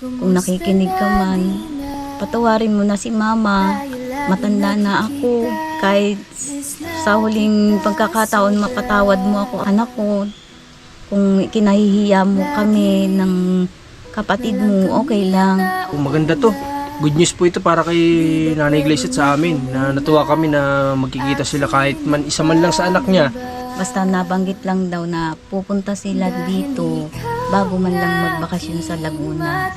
Kung nakikinig ka man, patawarin mo na si mama. Matanda na ako. Kahit sa huling pagkakataon, mapatawad mo ako, anak ko. Kung kinahihiya mo kami ng kapatid mo, okay lang. Maganda to. Good news po ito para kay Nanay Gleice at sa amin. Na natuwa kami na magkikita sila kahit man isa man lang sa anak niya. Basta nabanggit lang daw na pupunta sila dito bago man lang magbakasyon sa Laguna.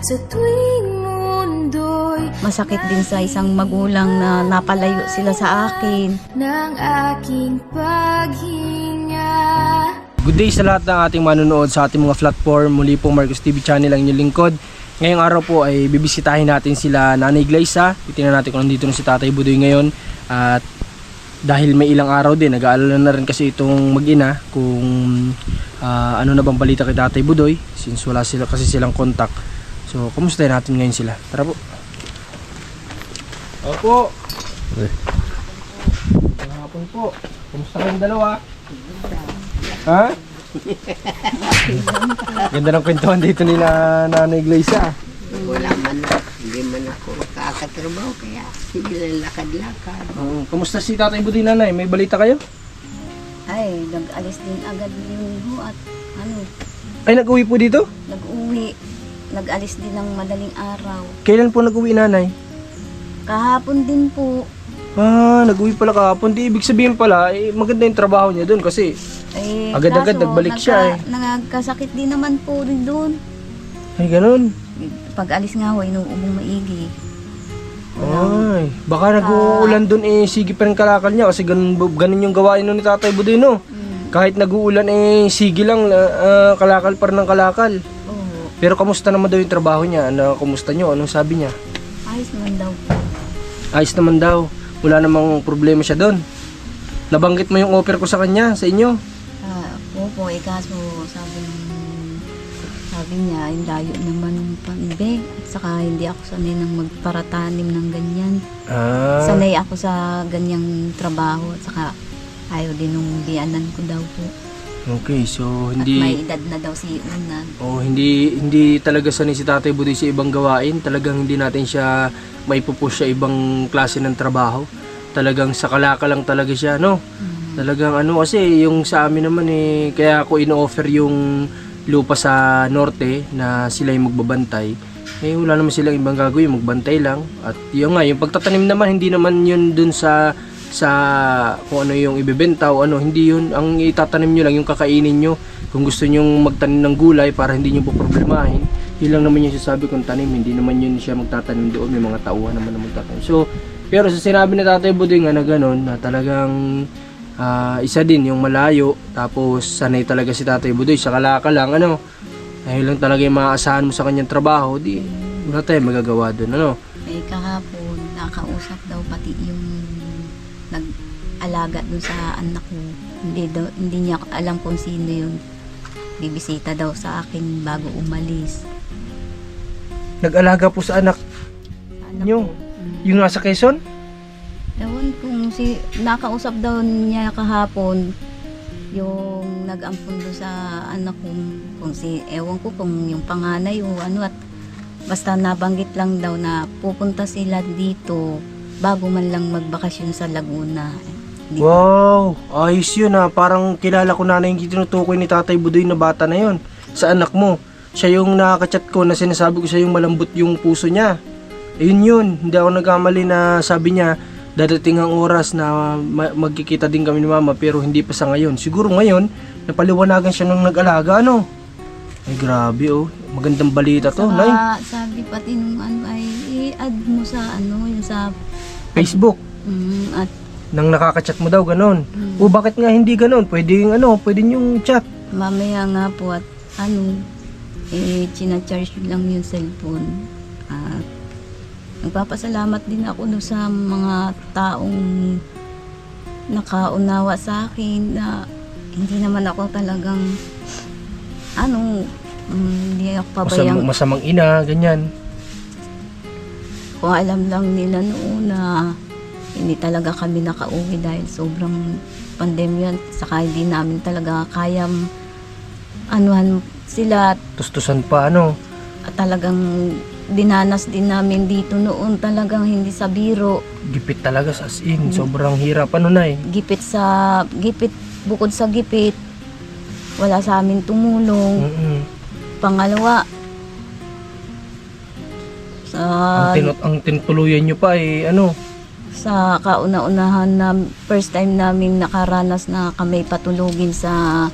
Sa tuwing mundo'y Masakit din sa isang magulang na napalayo sila sa akin. ng aking paghinga. Good day sa lahat ng ating manonood sa ating mga platform. Muli po Marcos TV Channel ang inyong lingkod. Ngayong araw po ay bibisitahin natin sila Nanay Gleice. Titingnan natin kung nandito na si Tatay Budoy ngayon. At dahil may ilang araw din, nag-aalala na rin kasi itong mag-ina kung ano na bang balita kay Tatay Budoy since wala sila kasi silang contact. So, kumustahin natin ngayon sila. Tara po. Opo. Hapon po. Kumusta kayong dalawa? Ha? Ganda ng kwentuhan dito nila Nanay Gleice. Wala man, hindi man ako makakatrabaho kaya sige lang lakad-lakad. Kumusta si Tatay Budoy, Nanay? May balita kayo? Ay, nag-alis din agad yung at Ay, nag-uwi po dito? nag-uwi. Nag-alis din ng madaling araw. Kailan po nag-uwi, Nanay? Kahapon din po. Nag-uwi pala kahapon. Di ibig sabihin pala, maganda yung trabaho niya doon kasi Eh, agad-agad kaso, nagbalik siya nagkasakit din naman po rin doon. Ay, ganun. Pag-alis nga ho, inuubong maigi. Ay, baka nag-uulan doon sige pa rin kalakal niya kasi ganun yung gawain nun ni Tatay Budoy, no? Kahit nag-uulan sige lang, kalakal pa rin ng kalakal. Oo. Pero kamusta naman daw yung trabaho niya? Kumusta nyo? Anong sabi niya? Ayos naman daw. Ayos naman daw. Wala namang problema siya doon. Nabanggit mo yung offer ko sa kanya, sa inyo. Opo, kaso sabi niya, yung layo naman panbe. At saka hindi ako sanay ng magparatanim ng ganyan. Sanay ako sa ganyang trabaho. At saka ayaw din nung biyanan ko daw po. Okay, so At may edad na daw si Unan. hindi talaga sanay si Tatay Budoy sa ibang gawain. Talagang hindi natin siya maipupush sa ibang klase ng trabaho. Talagang sa kalaka lang talaga siya, no? Talagang kasi yung sa amin naman kaya ako ino-offer yung lupa sa norte na sila yung magbabantay. Wala naman silang ibang gagawin, magbantay lang. At yung pagtatanim naman, hindi naman yun dun sa kung ano yung ibebenta o hindi yun. Ang itatanim nyo lang yung kakainin nyo. Kung gusto nyo magtanim ng gulay para hindi nyo po problemahin, yun lang naman yung sasabi kong tanim. Hindi naman yun siya magtatanim doon, may mga tauhan naman na magtatanim. So, pero sa sinabi ni Tatay Budoy nga na gano'n, na talagang isa din yung malayo, tapos sanay talaga si Tatay Budoy sa kalaka lang, ayun lang talaga yung maaasahan mo sa kanyang trabaho, di wala tayong magagawa doon, Kahapon, nakausap daw pati yung nag-alaga dun sa anak ko. Hindi niya alam kung sino yun. Bibisita daw sa akin bago umalis. Nag-alaga po sa anak Anak nyo, ko. yung nasa Quezon? Ewan kung nakausap daw niya kahapon yung nag-ampun doon sa anak ko, ewan ko kung yung panganay o at basta nabanggit lang daw na pupunta sila dito bago man lang magbakasyon sa Laguna. Wow, ayos yun parang kilala ko na yung tinutukoy ni Tatay Budoy na bata na yun sa anak mo. Siya yung nakaka-chat ko na sinasabi ko siya yung malambot yung puso niya. Ayun yun, hindi ako nagkamali na sabi niya dadating ang oras na magkikita din kami ni Mama pero hindi pa sa ngayon. Siguro ngayon, napaliwanagan siya nung nag-alaga, Ay grabe magandang balita to, Nay. Sabi pati nung ay i-add mo sa yung sa Facebook. at Nang nakaka-chat mo daw, ganon. O bakit nga hindi ganon? Pwedeng yung chat. mamaya nga po at chinacharge lang yung cellphone. At nagpapasalamat din ako doon sa mga taong nakaunawa sa akin na hindi naman ako talagang hindi ako pabayang. Masamang ina, ganyan. Kung alam lang nila noon na hindi talaga kami nakauwi dahil sobrang pandemya, saka hindi namin talaga kayang anuhan sila. Tustusan pa, talagang dinanas din namin dito noon, talagang hindi sa biro. Gipit talaga as in. Sobrang hirap. Ano na Gipit, bukod sa gipit, wala sa amin tumulong. Pangalawa, Ang tinutuluyan nyo pa ano? sa kauna-unahan na first time namin nakaranas na kami patulugin sa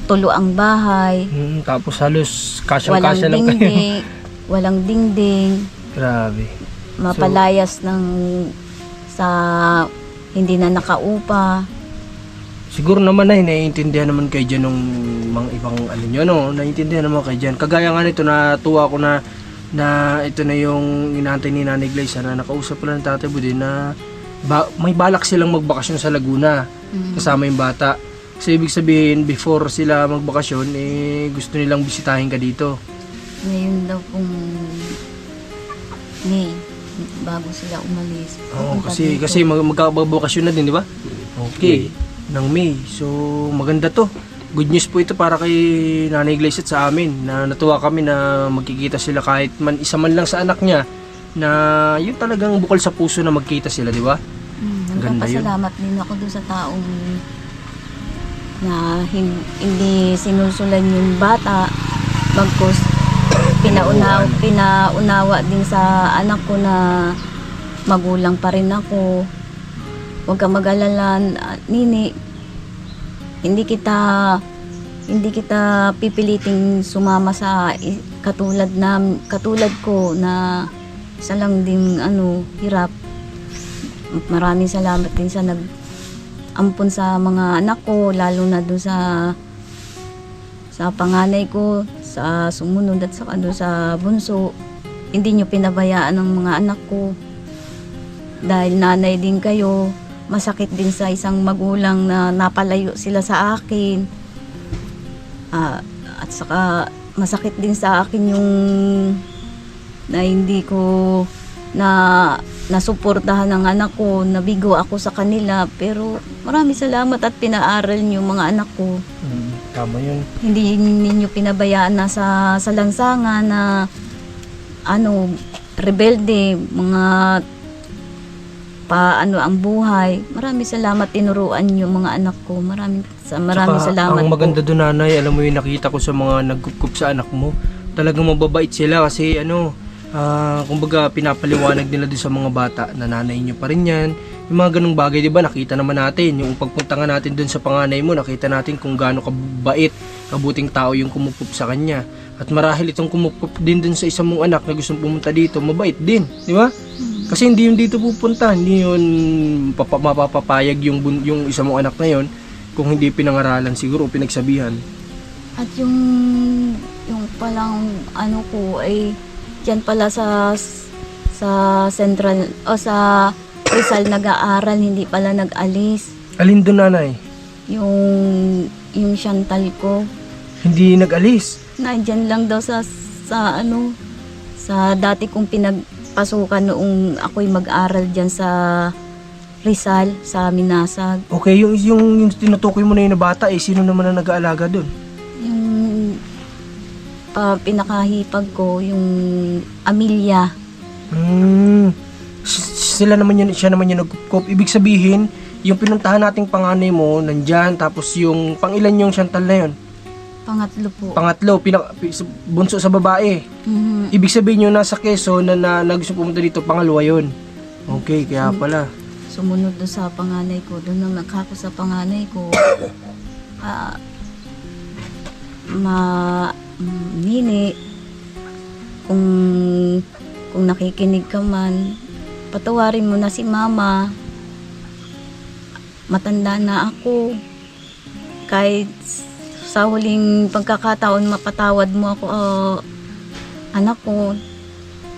tuluang bahay. Tapos halos kasyang-kasya lang kayo. Walang dingding. Grabe. Mapalayas sa hindi na nakaupa. Siguro naman naiintindihan naman kayo dyan ng mga ibang nyo, no? Naiintindihan naman kayo dyan. Kagaya nga nito, natuwa ko na ito na yung inaantay ni Nanay Glyza na nakausap pala ng Tatay Budi na may balak silang magbakasyon sa Laguna kasama yung bata. So ibig sabihin, before sila magbakasyon, gusto nilang bisitahin ka dito. Ngayon daw pong May, bago sila umalis. Oo, Pupunta kasi dito. magkabakasyon na din, di ba? Okay, ng May. So maganda to. Good news po ito para kay Nanay Glyza at sa amin na natuwa kami na magkikita sila kahit man isa man lang sa anak niya na yun talagang bukal sa puso na magkita sila, di ba? Ganda yun. Nagpapasalamat din ako dun sa taong na hindi sinusulan yung bata, bagkus pinaunawa din sa anak ko na magulang pa rin ako. Huwag ka mag-alala, Nini, hindi kita pipiliting sumama sa katulad ko na isa lang ding hirap. Maraming salamat din sa nag-ampon sa mga anak ko, lalo na doon sa panganay ko, sa sumunod at sa bunso. Hindi nyo pinabayaan ang mga anak ko. Dahil nanay din kayo, masakit din sa isang magulang na napalayo sila sa akin. At saka masakit din sa akin yung na hindi ko nasuportahan ng anak ko, nabigo ako sa kanila, pero maraming salamat at pinaaral niyo mga anak ko. Tama yun. Hindi ninyo pinabayaan na sa lansangan na rebelde, mga ang buhay. Maraming salamat, tinuruan niyo mga anak ko. Maraming Tsaka, salamat ang maganda po. doon, Nanay, alam mo yung nakita ko sa mga nagkukup sa anak mo, talagang mababait sila kasi kumbaga pinapaliwanag nila doon sa mga bata na nanay nyo pa rin yan. Yung mga ganung bagay, di ba, nakita naman natin. Yung pagpunta nga natin doon sa panganay mo, nakita natin kung gaano kabait, kabuting tao yung kumukup sa kanya. At marahil itong kumukup din doon sa isang mong anak na gustong pumunta dito, mabait din, di ba? Kasi hindi yun dito pupunta, hindi yun mapapapayag yung isang mong anak na yun kung hindi pinangaralan siguro o pinagsabihan. At yung palang ko ay diyan pala sa Central o sa Rizal nag-aaral, hindi pala nag-alis. Alin doon, Nanay? Yung Chantal ko, Hindi nag-alis. nandiyan lang daw sa dati kong pinagpasukan noong ako'y mag-aral diyan sa Rizal, sa Minasag. Okay, yung tinutukoy mo na yun na bata, sino naman na nag-aalaga doon? Yung pinakahipag ko, yung Amelia. Siya naman yung nagkukup. Ibig sabihin, yung pinuntahan nating panganay mo, nandyan, tapos yung pangilan yung Chantal na yun? Pangatlo po. Pangatlo, bunso sa babae. Ibig sabihin yung nasa Quezon na gusto pumunta dito, pangalawa yun. Okay, kaya pala. Sumunod doon sa panganay ko, doon naman ako sa panganay ko. Nini, kung nakikinig ka man, patawarin mo na si mama. Matanda na ako. Kahit sa huling pagkakataon, mapatawad mo ako, anak ko.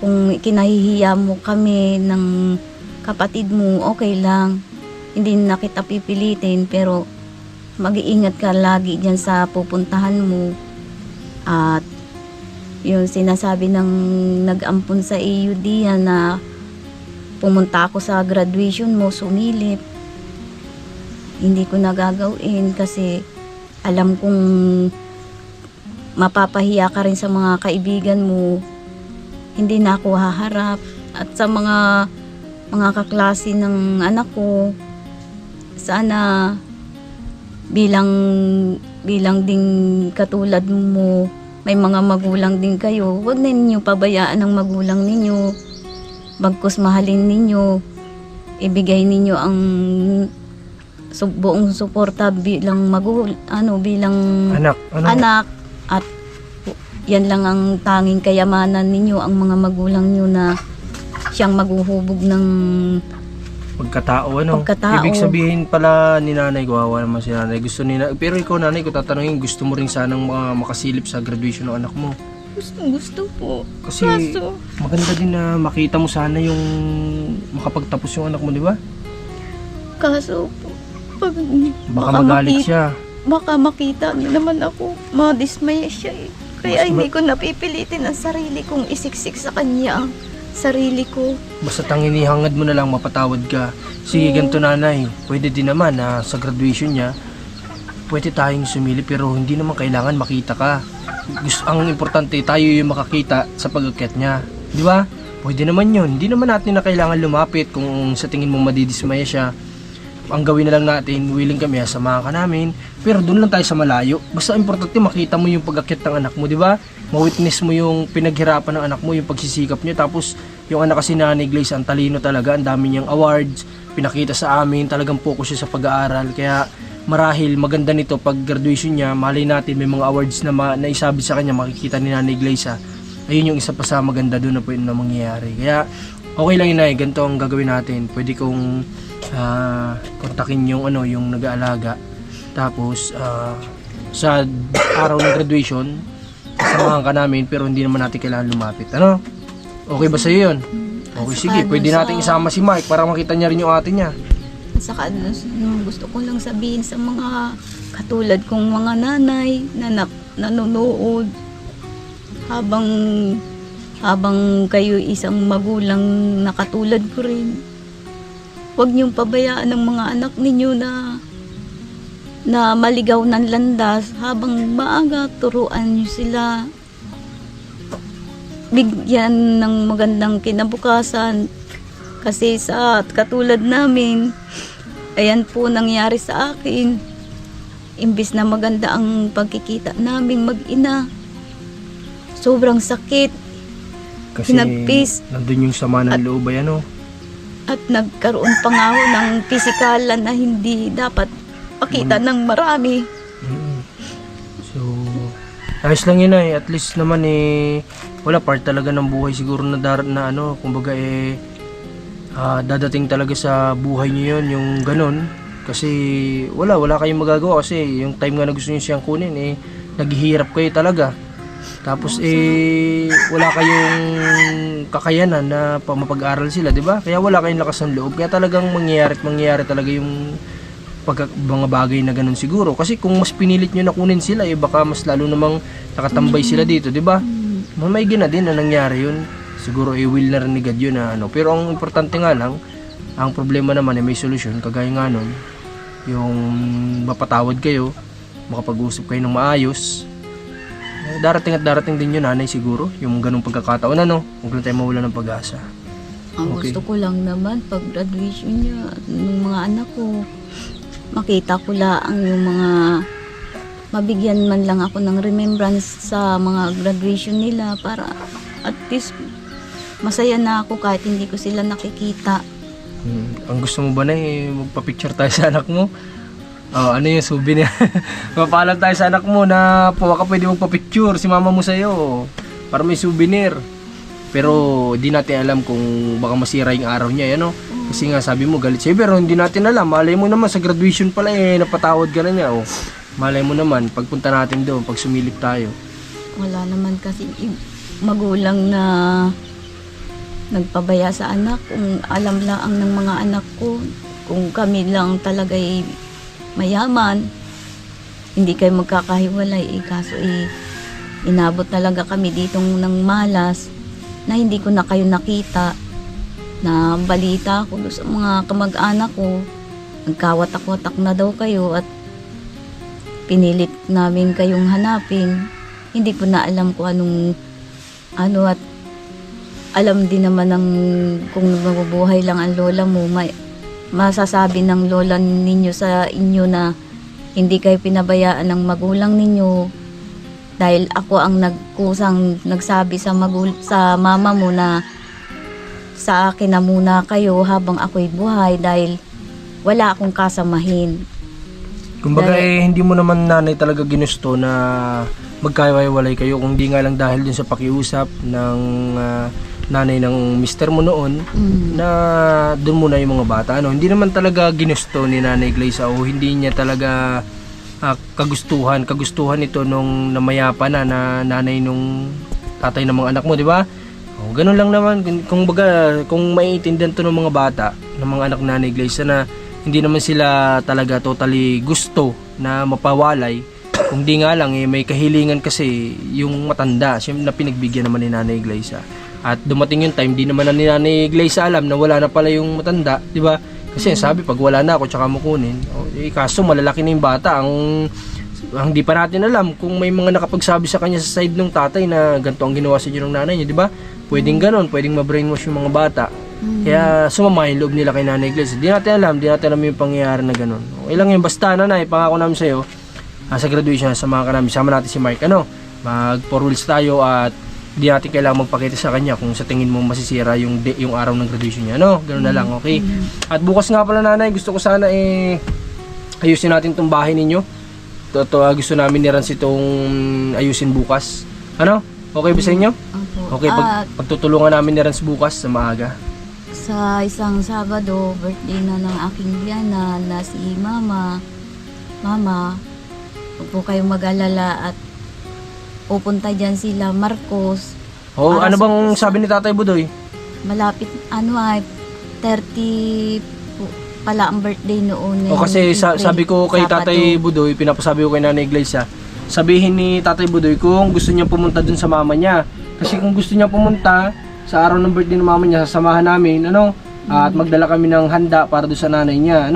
Kung kinahihiya mo kami ng kapatid mo, okay lang. Hindi na kita pipilitin, pero mag-iingat ka lagi dyan sa pupuntahan mo. At yung sinasabi ng nag-ampun sa iyo diyan na pumunta ako sa graduation mo, sumilip. Hindi ko nagagawin kasi alam kong mapapahiya ka rin sa mga kaibigan mo, hindi na ako haharap. At sa mga kaklase ng anak ko, sana bilang ding katulad mo, may mga magulang din kayo, huwag na ninyo pabayaan ng magulang ninyo. Bagkus mahalin ninyo, ibigay ninyo ang buong suporta bilang bilang anak, at yan lang ang tanging kayamanan ninyo, ang mga magulang nyo na siyang maghuhubog ng Pagkatao, ano? Pagkatao. Ibig sabihin pala ni nanay, gawawa naman si nanay. Gusto ni pero ikaw nanay, ko tatanungin, gusto mo rin sanang makasilip sa graduation ng anak mo. gusto po. Kasi maganda din na makita mo sana yung makapagtapos yung anak mo, di ba? Kaso pag Baka magalit siya. baka makita niyo naman ako, madismaya siya eh. Kaya Mas hindi ko napipilitin ang sarili kong isiksik sa kanya ang sarili ko. Basta tanginihangad mo na lang, mapatawad ka. Sige, ganito nanay, pwede din naman na sa graduation niya, pwede tayong sumili pero hindi naman kailangan makita ka. Ang importante, tayo yung makakita sa pag-akyat niya. Di ba? Pwede naman yun. Hindi naman natin na kailangan lumapit kung sa tingin mo madidismaya siya. Ang gawin na lang natin, willing kami, samahan ka namin. Pero doon lang tayo sa malayo. Basta importante makita mo yung pag-akyat ng anak mo, di ba? Ma-witness mo yung pinaghirapan ng anak mo, yung pagsisikap niya. Tapos yung anak kasi na ni Glaze, ang talino talaga, ang dami niyang awards, pinakita sa amin, talagang focus siya sa pag-aaral. Kaya marahil maganda nito pag graduation niya, malay natin may mga awards na naisabit sa kanya, makikita ni Nanay Glaze. Ayun yung isa pa sa maganda doon na pwede na mangyayari. Kaya okay lang yun, ay ganito ang gagawin natin. Pwede kong kontakin yung yung nag-aalaga. Tapos sa araw ng graduation, samahan ka namin pero hindi naman natin kailangan lumapit. Ano? Okay ba sa'yo yun? Okay, sige. Pwede natin isama si Mark para makita niya rin yung ate niya. At saka gusto ko lang sabihin sa mga katulad kong mga nanay na nanonood, habang kayo isang magulang na katulad ko rin, huwag niyong pabayaan ng mga anak ninyo na maligaw ng landas. Habang maaga, turuan niyo sila, bigyan ng magandang kinabukasan. Kasi sa katulad namin, ayan po nangyari sa akin. Imbis na maganda ang pagkikita naming mag-ina, sobrang sakit. Kasi Hinagpis. nandun yung sama ng loob ay At nagkaroon pa nga ho ng pisikalan na hindi dapat pakita ng marami. So, ayos lang yun ay. At least naman wala, part talaga ng buhay siguro na kumbaga dadating talaga sa buhay niyo yun, yung ganun. Kasi wala kayong magagawa kasi yung time nga na gusto niyo siyang kunin naghihirap kayo talaga. Tapos wala kayong kakayanan na mapag-aral sila, di ba? Kaya wala kayong lakas ng loob. Kaya talagang mangyayari talaga yung mga bagay na ganun siguro. Kasi kung mas pinilit nyo na kunin sila, baka mas lalo namang nakatambay sila dito, di ba? May gina din na nangyari yun. Siguro will na rin ni God yun na Pero ang importante nga lang, ang problema naman may solusyon. Kagaya nga nun, yung mapatawad kayo, makapag-usap kayo ng maayos. Darating din yun, nanay, siguro. Yung ganung pagkakataon, huwag lang tayo mawala ng pag-asa. Ang Okay. gusto ko lang naman, pag graduation niya, ng mga anak ko, makita ko lang yung mga, mabigyan man lang ako ng remembrance sa mga graduation nila para at least masaya na ako kahit hindi ko sila nakikita. Ang gusto mo ba na magpa-picture tayo sa anak mo? Ano yung souvenir? Mapaalam tayo sa anak mo na ka pwede magpa-picture si mama mo sa'yo para may souvenir. Pero di natin alam kung baka masira yung araw niya, Kasi nga sabi mo galit siya, pero hindi natin alam. Malay mo naman sa graduation pala napatawad ka na niya. Malay mo naman pagpunta natin doon, pag sumilip tayo. Wala naman kasi magulang na nagpabaya sa anak. Kung alam lang ng mga anak ko, kung kami lang talaga'y mayaman, hindi kayo magkakahiwalay. Kaso inabot talaga kami ditong ng malas na hindi ko na kayo nakita. Na balita ko sa mga kamag-anak ko, nagkawatak-watak na daw kayo at pinilit namin kayong hanapin. hindi ko na alam kung ano at alam din naman ng kung mabubuhay lang ang lola mo, masasabi ng lola ninyo sa inyo na hindi kayo pinabayaan ng magulang ninyo dahil ako ang nagkusang nagsabi sa mama mo na sa akin na muna kayo habang ako'y buhay dahil wala akong kasamahin. Kumbaga hindi mo naman nanay talaga ginusto na magkaiwalay kayo, kung di nga lang dahil dun sa pakiusap ng nanay ng mister mo noon na dun muna yung mga bata. Hindi naman talaga ginusto ni Nanay Gleisa o hindi niya talaga kagustuhan ito nung namayapa na nanay nung tatay ng mga anak mo, di ba? Ganun lang naman. Kung maiintindihan to ng mga bata, ng mga anak Nanay Gleisa na hindi naman sila talaga totally gusto na mapawalay. Kung di nga lang may kahilingan kasi yung matanda, siyempre na pinagbigyan naman ni Nanay Gleisa. At dumating yung time, di naman na ni Nanay Gleisa alam na wala na pala yung matanda, di ba? Kasi sabi, pag wala na ako, tsaka mo kunin. Kaso malalaki na yung bata. Ang di pa natin alam kung may mga nakapagsabi sa kanya sa side ng tatay na ganito ang ginawa sa inyo ng nanay niya, di ba? Pwedeng ganon, pwedeng ma-brainwash yung mga bata. Kaya sumama yung loob nila kay Nanay Gleisa. Di natin alam yung pangyayari na ganon. Okay lang yun, basta nanay, pangako namin sa'yo, sa graduation, sama natin si Mark, mag 4 wheels tayo at di natin kailangan magpakita sa kanya kung sa tingin mo masisira yung araw ng graduation niya, Ganun na lang, okay? At bukas nga pala nanay, gusto ko sana ayusin natin tong bahay ninyo. Gusto namin ni Rans itong ayusin bukas. Okay ba sa inyo? Opo. Okay, pagtutulungan namin ni Rans bukas sa maaga. Sa isang Sabado, birthday na ng aking biyanan na si Mama, huwag po kayong mag-alala at pupunta dyan sila Marcos. Ano bang sabi ni Tatay Budoy? Malapit, 30 pala ang birthday noon. Kasi sabi ko kay Sabado. Tatay Budoy, pinapasabi ko kay Nanay Gleisa, sabihin ni Tatay Budoy kung gusto niya pumunta dun sa mama niya. Kasi kung gusto niya pumunta sa araw ng birthday ng mama niya, sasamahan namin, at magdala kami ng handa para doon sa nanay niya,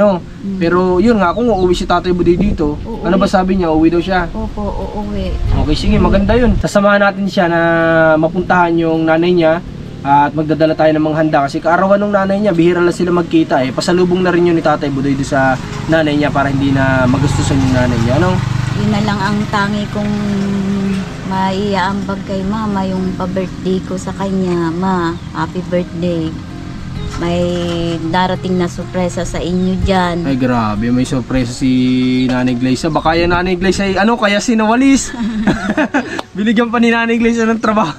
Pero yun nga, kung uuwi si Tatay Budoy dito, ano ba sabi niya? Uuwi daw siya? Opo, uuwi. Okay, sige, maganda yun. Sasamahan natin siya na mapuntahan yung nanay niya at magdadala tayo ng mga handa kasi kaarawan ng nanay niya, bihira lang sila magkita pasalubong na rin yun ni Tatay Budoy doon sa nanay niya para hindi na magustusan yung nanay niya, Yun na lang ang tangi kong maiaambag kay Mama, yung pa-birthday ko sa kanya. Ma, happy birthday. May darating na sorpresa sa inyo dyan. Ay grabe, may sorpresa si Nanay Gleisa. Baka yan Nanay Gleisa kaya sinawalis. Binigyan pa ni Nanay Gleisa ng trabaho.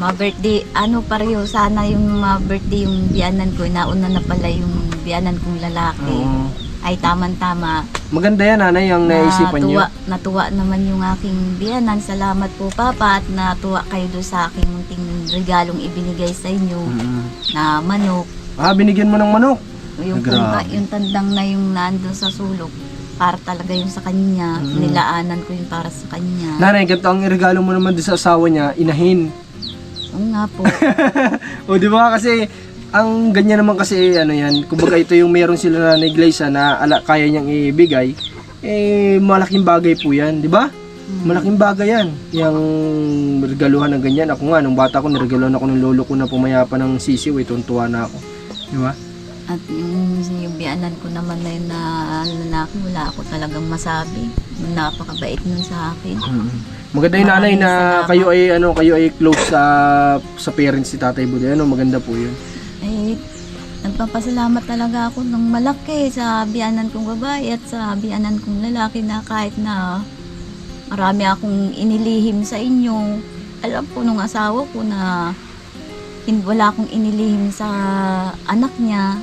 Ma-birthday, pareho sana yung ma-birthday yung biyanan ko. Nauna na pala yung biyanan kong lalaki. Ay tamang-tama. Maganda yan nanay ang naisipan niyo. Natuwa naman yung aking biyanan. Salamat po Papa at natuwa kayo doon sa aking munting regalong ibinigay sa inyo na manok. Binigyan mo ng manok? Yung tandang na yung nandun sa sulok. Para talaga yung sa kanya. Nilaanan ko yung para sa kanya. Nanay, ganito ang regalo mo naman doon sa asawa niya, inahin. Oo nga po. Di ba kasi ang ganyan naman kasi kumbaga ito yung meron sila Nanay Gleisa na kaya niyang ibigay, malaking bagay po yan, di ba? Malaking bagay yan, yung regaluhan ng ganyan. Ako nga, nung bata ko, niregaluhan ako ng lolo ko na pumayapa ng sisiw, tuntua na ako, di ba? At yung biyanan ko naman na yun na lalaki, wala ako talagang masabi. Napakabait nun sa akin. Maganda yung nanay na kayo ay close sa parents si Tatay Budoy. Maganda po yun. Nagpapasalamat talaga ako ng malaki sa biyanan kong babae at sa biyanan kong lalaki na kahit na marami akong inilihim sa inyo. Alam po nung asawa ko na wala akong inilihim sa anak niya.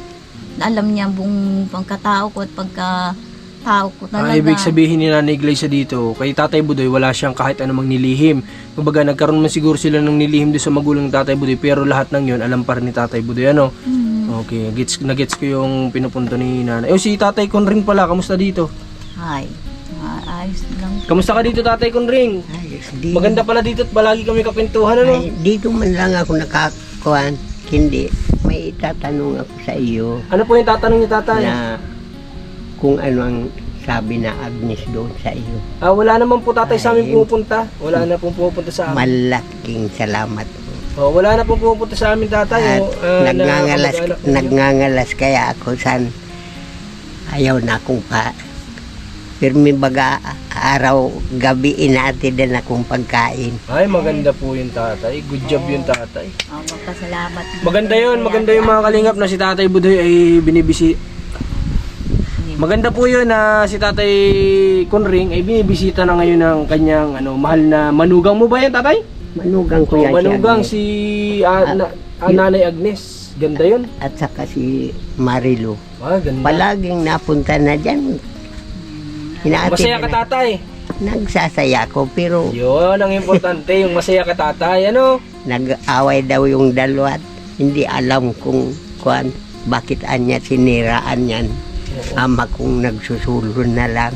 Alam niya buong pagkatao ko at pagkatao ko talaga. Ibig sabihin ni Nanay Gleisa dito, kay Tatay Budoy wala siyang kahit anumang nilihim. Kumbaga nagkaroon man siguro sila ng nilihim doon sa magulang ng Tatay Budoy, pero lahat ng yun alam pa rin ni Tatay Budoy. Okay, nagets ko yung pinupunto ni Nanay. Si Tatay Conring pala, kamusta dito? Hi. Ayos lang. Kamusta ka dito, Tatay Conring? Maganda pala dito at palagi kami kapintuhan, Dito man lang ako nakakuan. Hindi, may itatanong ako sa iyo. Ano po yung tatanong niyo, Tatay? Na kung ano ang sabi na Agnes doon sa iyo. Wala naman po tatay sa amin Ay. pupunta. Wala na pong pupunta sa amin. Malaking salamat po. Wala na pong pupunta sa amin tatay. At kamag-anak po. nagngangalas kaya ako san ayaw na akong pa. Pirmi baga araw, gabi natin din akong pagkain. Ay, maganda po yun tatay. Good job yun tatay. Magpasalamat. Maganda yun mga kalingap na si Tatay Budoy ay Maganda po yun na si Tatay Conring ay binibisita na ngayon ng kanyang mahal na manugang mo ba yan tatay? Manugang ko yan Manugang si Nanay Agnes. Ganda yun. at saka si Marilu. Ganda. Palaging napunta na dyan. Masaya ka tatay. Nagsasaya ko pero Yun ang importante, yung masaya ka tatay. nag-away daw yung dalawa at hindi alam kung bakit anya siniraan yan. Ama kong nagsusulon na lang.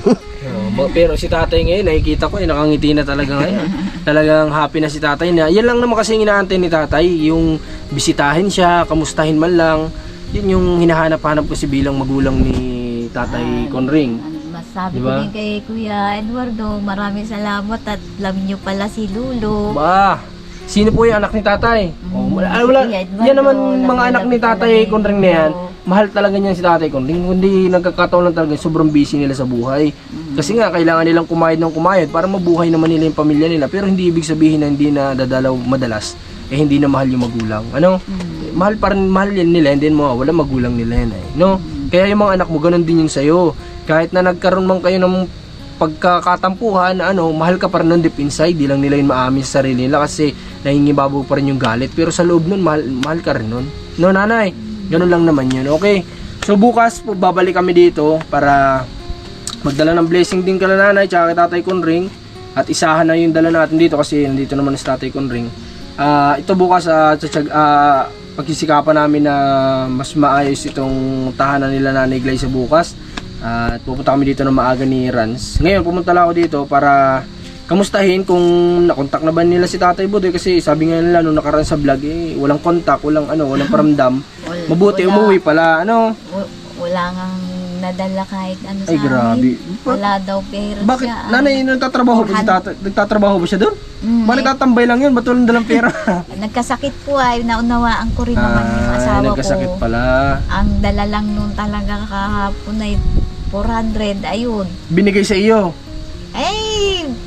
Pero si tatay ngayon, nakikita ko, nakangiti na talaga ngayon. Talagang happy na si tatay na. Yan lang naman kasi inaantay ni tatay, yung bisitahin siya, kamustahin man lang. Yun yung hinahanap-hanap ko si bilang magulang ni Tatay Conring. Masabi Diba? ko din kay Kuya Eduardo, maraming salamat at love niyo pala si Lulo. Sino po yung anak ni tatay? Wala. Kuya Eduardo, Yan naman love mga na anak love ni ko Tatay talaga Conring yung na yan. Lulo. Mahal talaga niyan si Tatay Conring. Hindi nagkakataon lang talaga, sobrang busy nila sa buhay. Kasi nga, kailangan nilang kumayod ng kumayod para mabuhay naman nila yung pamilya nila. Pero hindi ibig sabihin na hindi na dadalaw madalas, hindi na mahal yung magulang. Mahal pa rin, mahal yan nila, hindi mawawala magulang nila yan. Kaya yung mga anak mo, ganun din yung sa'yo. Kahit na nagkaroon man kayo ng pagkakatampuhan, mahal ka pa rin nun deep inside. Di lang nila yung maamin sa sarili nila kasi nahingibabo pa rin yung galit. Pero sa loob nun, mahal ka rin nun. No, nanay? Ganun lang naman yun. Okay. So bukas po babalik kami dito para magdala ng blessing din kala nanay tsaka kay Tatay Conring. At isahan na yung dala natin dito kasi nandito naman si Tatay Conring. Ito bukas pagkisikapan namin na mas maayos itong tahanan nila Nanay Glay sa bukas. At pupunta kami dito ng maaga ni Rans. Ngayon pumunta lang ako dito para kamustahin kung nakontak na ba nila si Tatay Budoy kasi sabi nga nila nung nakaraan sa vlog walang kontak, walang paramdam. Mabuti umuwi pala. Wala ngang nadala kahit sa Ay, grabe. amin. Wala daw pera Bakit? siya. Nanay, nagtatrabaho ba si Tatay? Nagtatrabaho ba siya doon? Bakit tatambay lang yun? Ba't walang dalang pera? Nagkasakit po naunawaan ko rin naman yung asawa nagkasakit ko. pala. Ang dala lang nun talaga kahapon ay 400, ayun. Binigay sa iyo.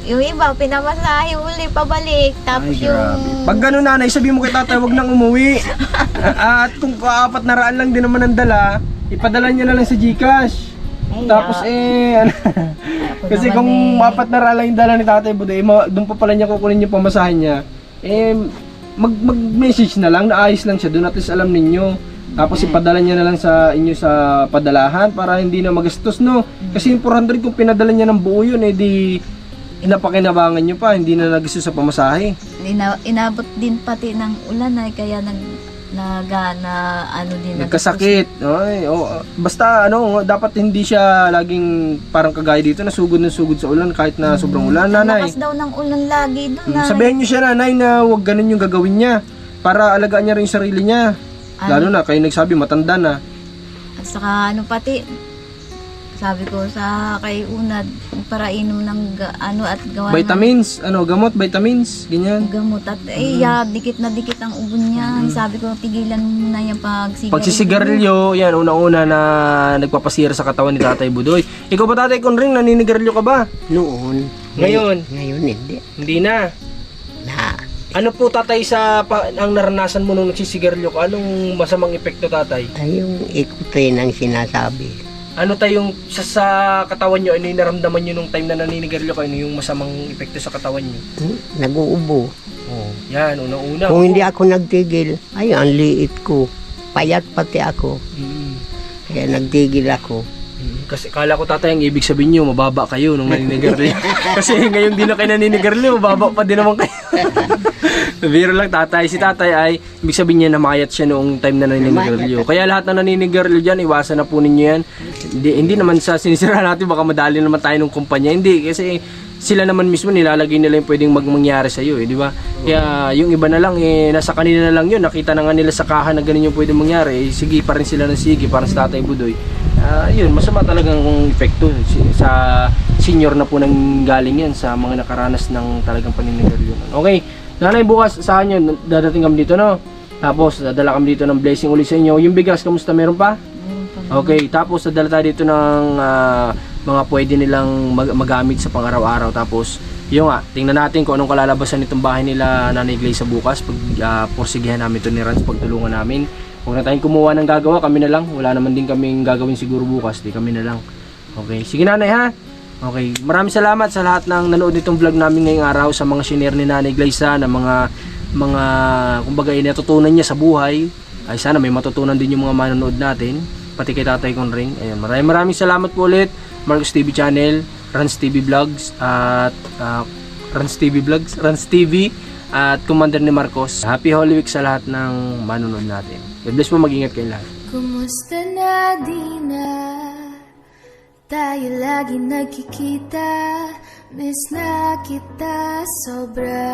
Yung iba, pinamasahe uli, pabalik. Tapos Ay, grabe. Pag gano'n nanay, sabi mo kay tatay, wag nang umuwi. At kung 400 lang din naman ang dala, ipadala niya na lang sa GCash. Tapos kasi kung 400 lang yung dala ni Tatay Budoy, doon pa pala niya kukunin yung pamasahin niya. Mag-message na lang, naayos lang siya doon, at least alam ninyo. Tapos ipadala niya na lang sa inyo sa padalahan para hindi na magastos, no? Kasi yung 400 kung pinadala niya ng buo yun, di napakinabangan niyo pa, hindi na nagastos sa pamasahe. Inabot din pati ng ulan kaya nagkasakit. Basta dapat hindi siya laging parang kagaya dito na sugod sa ulan kahit na sobrang ulan, nanay. Lakas daw ng ulan lagi doon. Sabihin niyo siya, nanay, na huwag ganun yung gagawin niya para alagaan niya rin yung sarili niya. Lalo na kayo nagsabi matanda na. At saka pati sabi ko sa kay Unad para inom ng at gawa Vitamins, gamot, vitamins, ganyan. gamot at dikit na dikit ang ubo niya. Sabi ko tigilan mo muna yung pagsigarilyo. Pagsisigarilyo, yan una-una na nagpapasira sa katawan ni Tatay Budoy. Ikaw ba, Tatay Conring, naninigarilyo ka ba? Noon. Ngayon hindi. Hindi na. Ano po tatay ang naranasan mo nung nagsisigarilyo ka? Anong masamang epekto, tatay? Ay, yung ikutin ang sinasabi. Ano tayong sa katawan nyo, ano yung naramdaman nyo nung time na naninigarilyo ka? Ano yung masamang epekto sa katawan nyo? Nag-uubo. Yan, unang-una. Kung hindi ako nagtigil, ay, ang liit ko. Payat pati ako. Kaya nagtigil ako. Kasi kala ko tatay, ang ibig sabihin nyo, mababa kayo nung naninigarilyo. Kasi ngayon di na kayo naninigarilyo, mababa pa din naman kayo. Biro lang tatay. Si tatay ay, ibig sabihin niya namayat siya noong time na naninigarilyo. Kaya lahat na naninigarilyo dyan, iwasan na po ninyo yan. Hindi naman sa sinisira natin, baka madali naman tayo ng kumpanya. Hindi, kasi sila naman mismo nilalagay nila yung pwedeng mangyari sa iyo, di ba? Kaya yung iba na lang nasa kanila na lang yun, nakita na nga nila sa kaha na ganun yung pwedeng mangyari, sige pa rin sila ng sige para sa Tatay Budoy. Yun, masama talagang epekto sa senior na po nang galing yan sa mga nakaranas ng talagang paninigarilyo. Okay, nanay, bukas sa inyo dadating kami dito, no? Tapos dadala kami dito ng blessing ulit sa inyo. Yung bigas, kamusta, meron pa? Okay, tapos dadala tayo dito ng mga pwede nilang magamit sa pang-araw-araw. Tapos, yun nga, tingnan natin kung anong kalalabasan nitong bahay nila Nanay Glaze sa bukas. Pag porsigihan namin ito ni Rans, pagtulungan namin. Huwag na tayong kumuha ng gagawa, kami na lang. Wala naman din kaming gagawin siguro bukas, di kami na lang. Okay, sige nanay ha. Okay, maraming salamat sa lahat ng nanood nitong vlog namin ngayong araw, sa mga shinare ni Nanay Glaze na mga kumbaga natutunan niya sa buhay. Ay sana may matutunan din yung mga manonood natin, pati kay Tatay Conring. Ayun, maraming salamat po ulit. Marcos TV Channel, Rans TV Vlogs, at Rans TV at Commander ni Marcos. Happy Holy Week sa lahat ng manonood natin. God bless po, mag-ingat kayo lahat. Kumusta na di na tayo lagi nagkikita, miss na kita sobra.